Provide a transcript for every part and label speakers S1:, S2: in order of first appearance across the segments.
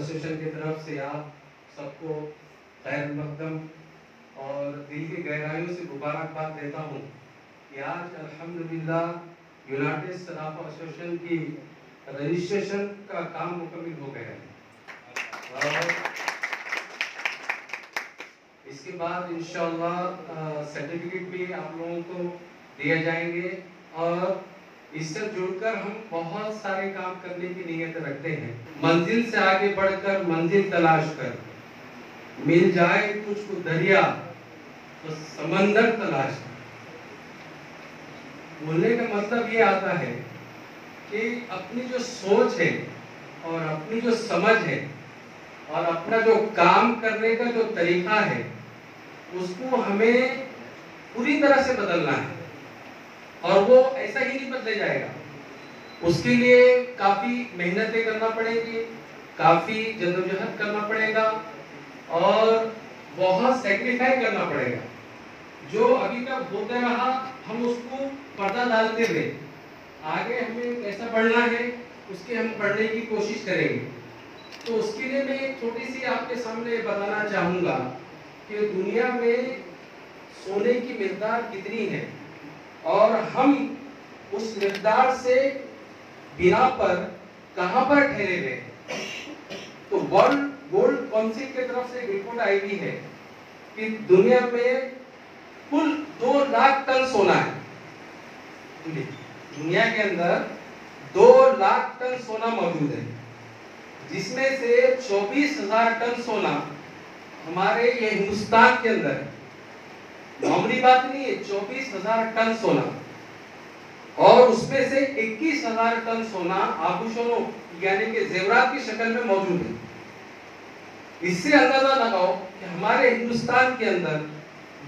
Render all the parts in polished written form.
S1: Association کی طرف سے آپ سب کو خیر مقدم اور دل کی گہرائیوں سے مبارکباد دیتا ہوں کہ آج الحمدللہ یونائٹڈ صرافہ ایسوسیشن کی رجسٹریشن کا کام مکمل ہو گیا ہے اور اس کے بعد انشاءاللہ سرٹیفکیٹ بھی آپ لوگوں کو دیے جائیں گے اور اس سے جڑ کر ہم بہت سارے کام کرنے کی نیت رکھتے ہیں. منزل سے آگے بڑھ کر منزل تلاش کر مل جائے تجھ کو دریا تو سمندر تلاش کر. بولنے کا مطلب یہ آتا ہے کہ اپنی جو سوچ ہے اور اپنی جو سمجھ ہے اور اپنا جو کام کرنے کا جو طریقہ ہے اس کو ہمیں پوری طرح سے بدلنا ہے اور وہ ایسا ہی نہیں بدلے جائے گا. اس کے لیے کافی محنتیں کرنا پڑے گی, کافی جدوجہد کرنا پڑے گا اور بہت سیکریفائی کرنا پڑے گا. جو ابھی تک ہوتا رہا ہم اس کو پردہ ڈالتے ہوئے آگے ہمیں کیسا پڑھنا ہے اس کے ہم پڑھنے کی کوشش کریں گے. تو اس کے لیے میں ایک چھوٹی سی آپ کے سامنے بتانا چاہوں گا کہ دنیا میں سونے کی مقدار کتنی ہے اور ہم اس مقدار سے بنا پر کہاں پر ٹھہرے ہوئے. تو ورلڈ گولڈ کونسل کی طرف سے ایک رپورٹ آئی ہوئی ہے کہ دنیا میں کل 2 لاکھ ٹن سونا ہے. دنیا کے اندر 2 لاکھ ٹن سونا موجود ہے جس میں سے 24,000 ٹن سونا ہمارے یہ ہندوستان کے اندر ہے. معمولی بات نہیں ہے, 24,000 ٹن سونا اور اس میں سے 21,000 ٹن سونا آبھوشنوں یعنی کہ زیورات کی شکل میں موجود ہے. اس سے اندازہ لگاؤ کہ ہمارے ہندوستان کے اندر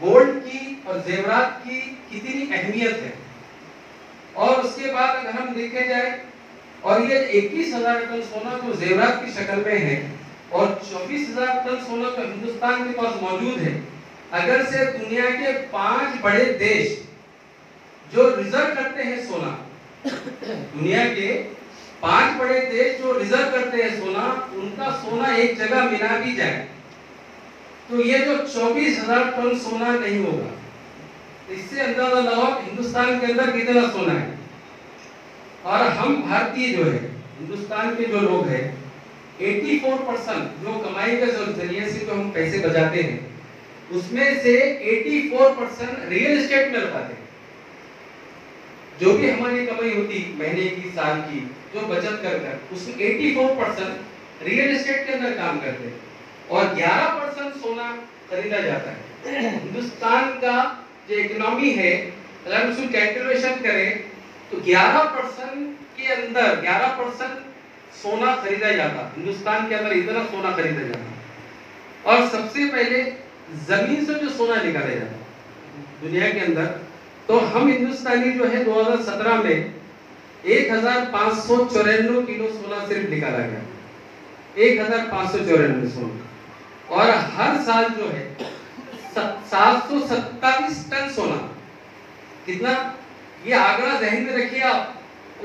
S1: گولڈ کی اور زیورات کی کتنی اہمیت ہے. اور اس کے بعد اگر ہم دیکھے جائے اور یہ 21,000 ٹن سونا جو زیورات کی شکل میں ہے اور 24,000 ٹن سونا جو ہندوستان کے پاس موجود ہے, اگر سے دنیا کے 5 بڑے دیش جو ریزرو کرتے ہیں سونا, دنیا کے 5 بڑے دیش جو ریزرو کرتے ہیں سونا, ان کا سونا ایک جگہ ملا بھی جائے تو یہ جو 24,000 ٹن سونا نہیں ہوگا. اس سے اندازہ لگاؤ ہندوستان کے اندر کتنا سونا ہے. اور ہم بھارتی جو ہے ہندوستان کے جو لوگ ہیں 84% جو کمائی کے ذریعے سے جو ہم پیسے بچاتے ہیں اس میں سے 84% ریئل اسٹیٹ میں لگاتے ہیں. جو بھی ہماری کمائی ہوتی مہینے کی سال کی جو بچت کر اس میں 84% ریئل اسٹیٹ کے اندر کام کرتے ہیں اور 11% سونا خریدا جاتا ہے. ہندوستان کا جو اکنامی ہے اگر اس کو کیلکولیشن کریں تو 11% کے اندر 11% سونا خریدا جاتا. ہندوستان کے اندر اتنا سونا خریدا جاتا اور سب سے پہلے زمین سے جو سونا نکالا جاتا دنیا کے اندر. تو ہم ہندوستانی جو ہے 2017 میں 1,594 کلو سونا صرف نکالا گیا, 1,594 سونا. اور ہر سال جو ہے 727 ٹن سونا. کتنا یہ آگرہ ذہن میں رکھیے آپ,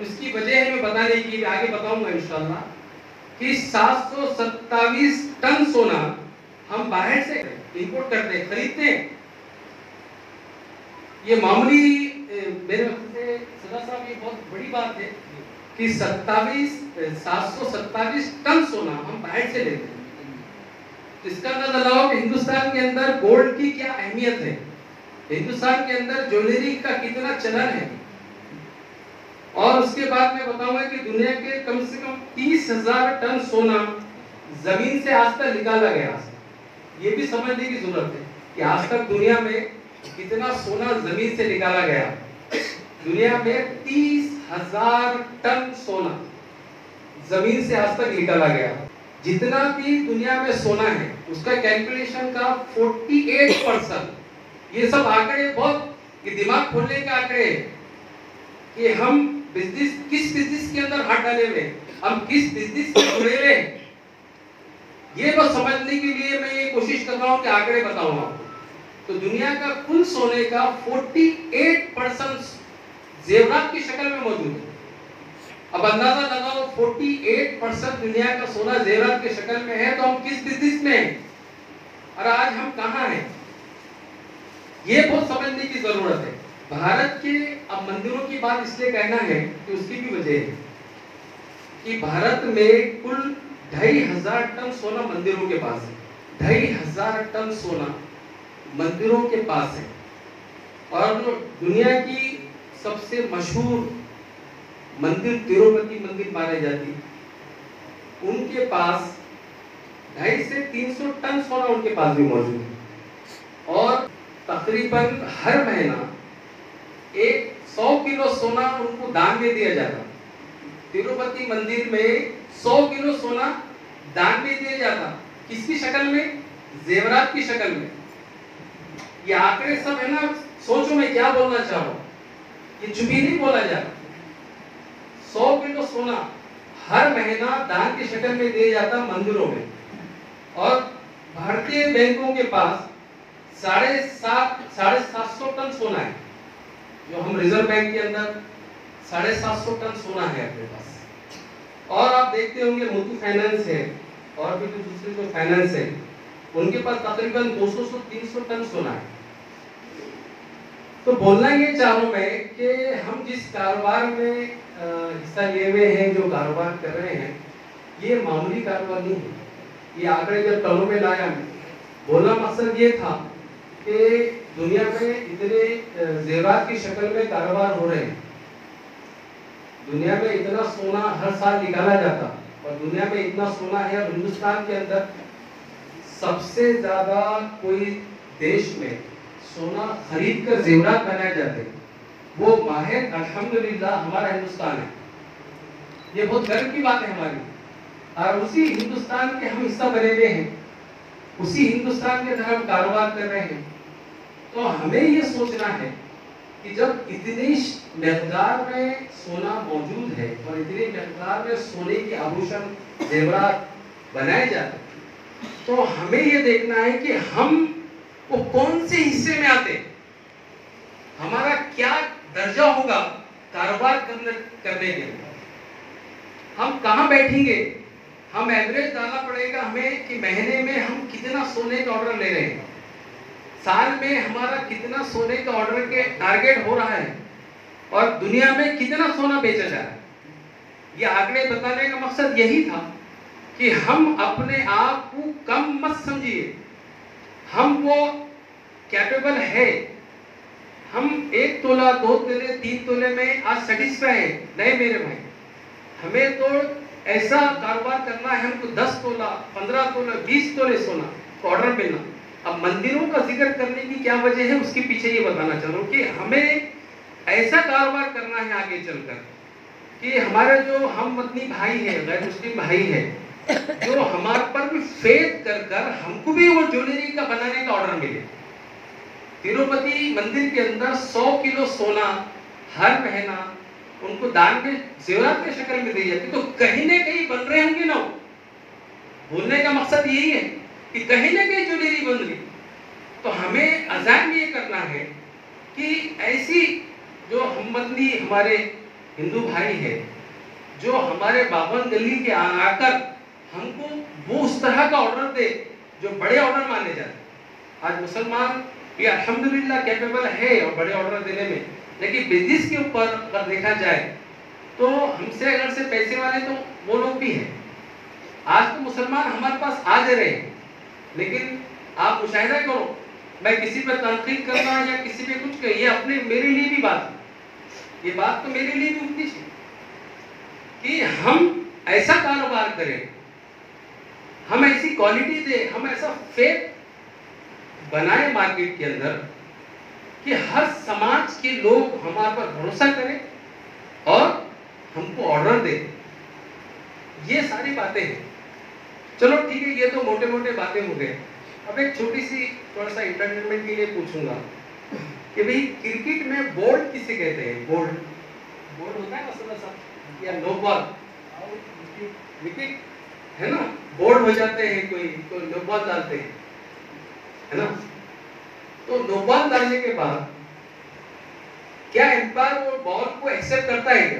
S1: اس کی وجہ ہے میں بتانے کی آگے بتاؤں گا انشاءاللہ کہ 727 ٹن سونا ہم باہر سے امپورٹ کرتے ہیں, خریدتے ہیں. یہ معمولی میرے وقت سے صدا صاحب یہ بہت بڑی بات ہے کہ 727 ٹن سونا ہم باہر سے لیتے ہیں. اس کا اندازہ لگاؤ کہ ہندوستان کے اندر گولڈ کی کیا اہمیت ہے, ہندوستان کے اندر جویلری کا کتنا چلن ہے. اور اس کے بعد میں بتاؤں گا کہ دنیا کے کم سے کم 30,000 ٹن سونا زمین سے آج تک نکالا گیا. یہ بھی سمجھنے کی ضرورت ہے کہ آج تک دنیا میں کتنا سونا زمین سے نکالا گیا. دنیا میں 30,000 ٹن سونا زمین سے آج تک نکالا گیا. جتنا بھی دنیا میں سونا ہے اس کا کیلکولیشن کا 48%. یہ سب آنکڑے بہت یہ دماغ کھولنے کے آنکڑے کہ ہم کس بزنس کے اندر ہاتھ ڈالے ہوئے, ہم کس بزنس سے جڑے ہوئے, یہ بس سمجھنے کے لیے میں یہ کوشش کر رہا ہوں کہ آنکڑے بتاؤں آپ. تو دنیا کا کل سونے کا 48% زیورات کی شکل میں موجود ہے. اب اندازہ لگاؤ 48% دنیا کا سونا زیورات کے شکل میں ہے، تو ہم کس بزنس میں ہیں اور آج ہم کہاں ہیں؟ یہ بہت سمجھنے کی ضرورت ہے۔ بھارت کے اب مندروں کی بات اس لیے کہنا ہے کہ اس کی بھی وجہ ہے کہ بھارت میں کل 2500 ٹن سونا مندروں کے پاس ہے۔ 2500 ٹن سونا مندروں کے پاس ہے، اور جو دنیا کی سب سے مشہور مندر تروپتی مندر مانے جاتی، ان کے پاس 250 سے 300 ٹن سونا ان کے پاس بھی موجود ہے، اور تقریباً ہر مہینہ 100 کلو سونا ان کو دان میں دیا جاتا۔ تروپتی مندر میں 100 کلو سونا دان میں دیا جاتا، کس کی شکل میں؟ زیورات کی شکل میں۔ یہ آنکڑے سب ہے نا، سوچو میں کیا بولنا چاہوں، یہ چپی نہیں بولا جاتا۔ 100 کلو سونا ہر مہینہ دان کی شکل میں دیا جاتا مندروں میں، اور بھارتی بینکوں کے پاس 750 ٹن سونا ہے، جو ہم ریزرو بینک کے اندر 750 ٹن سونا ہے اپنے پاس۔ اور آپ دیکھتے ہوں گے متھو فائنانس ہے اور بھی دوسرے جو فائنانس ہے، ان کے پاس تقریباً 200 سے 300 ٹن سونا ہے۔ تو بولنا یہ چاہوں میں کہ ہم جس کاروبار میں حصہ لیے ہوئے ہیں، جو کاروبار کر رہے ہیں، یہ معمولی کاروبار نہیں ہے۔ یہ آنکڑے جب ٹنوں میں لایا، بولنا مقصد یہ تھا کہ دنیا میں اتنے زیورات کی شکل میں کاروبار ہو رہے ہیں، دنیا میں اتنا سونا ہر سال نکالا جاتا، اور دنیا میں اتنا سونا ہے، اور ہندوستان کے اندر سب سے زیادہ کوئی دیش میں سونا خرید کر زیورات بنائے جاتے ہیں، وہ واحد الحمدللہ ہمارا ہندوستان ہے۔ یہ بہت گرو کی بات ہے ہماری، اور اسی ہندوستان کے ہم حصہ بنے ہوئے ہیں، اسی ہندوستان کے اندر ہم کاروبار کر رہے ہیں۔ تو ہمیں یہ سوچنا ہے کہ جب اتنی مقدار میں سونا موجود ہے، اور اتنی مقدار میں سونے کی آبھوشن زیورات بنائے جاتے ہیں، تو ہمیں یہ دیکھنا ہے کہ ہم وہ کون سے حصے میں آتے ہیں، ہمارا کیا درجہ ہوگا کاروبار کرنے کے لیے، ہم کہاں بیٹھیں گے، ہم ایوریج ڈالنا پڑے گا ہمیں کہ مہینے میں ہم کتنا سونے کا آرڈر لے رہے ہیں، سال میں ہمارا کتنا سونے کا آرڈر کے ٹارگیٹ ہو رہا ہے، اور دنیا میں کتنا سونا بیچا جا رہا ہے۔ یہ آنکڑے بتانے کا مقصد یہی تھا کہ ہم اپنے آپ کو کم مت سمجھیے، ہم وہ کیپیبل ہے، ہم 1 تولہ 2 تولے 3 تولے میں آج سیٹسفائی ہیں نہیں میرے بھائی، ہمیں تو ایسا کاروبار کرنا ہے، ہم کو 10 تولہ 15 تولہ 20 تولے سونا کو آرڈر ملنا۔ اب مندروں کا ذکر کرنے کی کیا وجہ ہے، اس کے پیچھے یہ بتانا چاہ رہا ہوں کہ ہمیں ایسا کاروبار کرنا ہے آگے چل کر کہ ہمارے جو ہم وطنی بھائی ہیں، غیر مسلم بھائی ہیں، جو ہمارے پر بھی فیتھ کر کر ہم کو بھی وہ جویلری کا بنانے کا آرڈر ملے۔ تروپتی مندر کے اندر 100 کلو سونا ہر مہینہ ان کو دان میں زیورات کے شکل میں دی جاتی، تو کہیں نہ کہیں بن رہے ہوں گے نا۔ بولنے کا مقصد یہی ہے کہ کہیں نہ کہیں جویلری بن رہی، تو ہمیں عزائم یہ کرنا ہے کہ ایسی جو ہم وطنی ہمارے ہندو بھائی ہیں، جو ہمارے باون گلی کے آ کر ہم کو وہ اس طرح کا آرڈر دے جو بڑے آرڈر مانے جاتے ہیں۔ آج مسلمان یہ الحمدللہ کیپیبل ہے اور بڑے آرڈر دینے میں، لیکن بزنس کے اوپر اگر دیکھا جائے تو ہم سے اگر سے پیسے والے تو وہ لوگ بھی ہیں۔ آج تو مسلمان ہمارے پاس آ جا رہے ہیں، لیکن آپ مشاہدہ کرو، میں کسی پہ تنقید کرنا یا کسی پہ کچھ کہ یہ اپنے میرے لیے بھی بات ہے، یہ بات تو میرے لیے بھی اٹھنی چاہیے کہ ہم ایسا کاروبار کریں، ہم ایسی کوالٹی دیں، ہم ایسا فیتھ بنائے مارکیٹ کے اندر کہ ہر سماج کے لوگ ہمارے پر بھروسہ کریں اور ہم کو آرڈر دیں۔ یہ ساری باتیں ہیں۔ چلو ٹھیک ہے، یہ تو موٹے موٹے باتیں ہو گئے۔ اب ایک چھوٹی سی تھوڑا سا انٹرٹینمنٹ کے لیے پوچھوں گا کہ بھئی کرکٹ میں بولڈ کسے کہتے ہیں؟ بولڈ ہوتا ہے نا سب، یا نو بال وکٹ ہے نا، بولڈ ہو جاتے ہیں، کوئی تو نو بال ڈالتے ہیں، ہے نا۔ تو نو بال ڈالنے کے بعد کیا امپائر وہ بال کو ایکسپٹ کرتا ہے کیا؟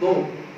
S1: 2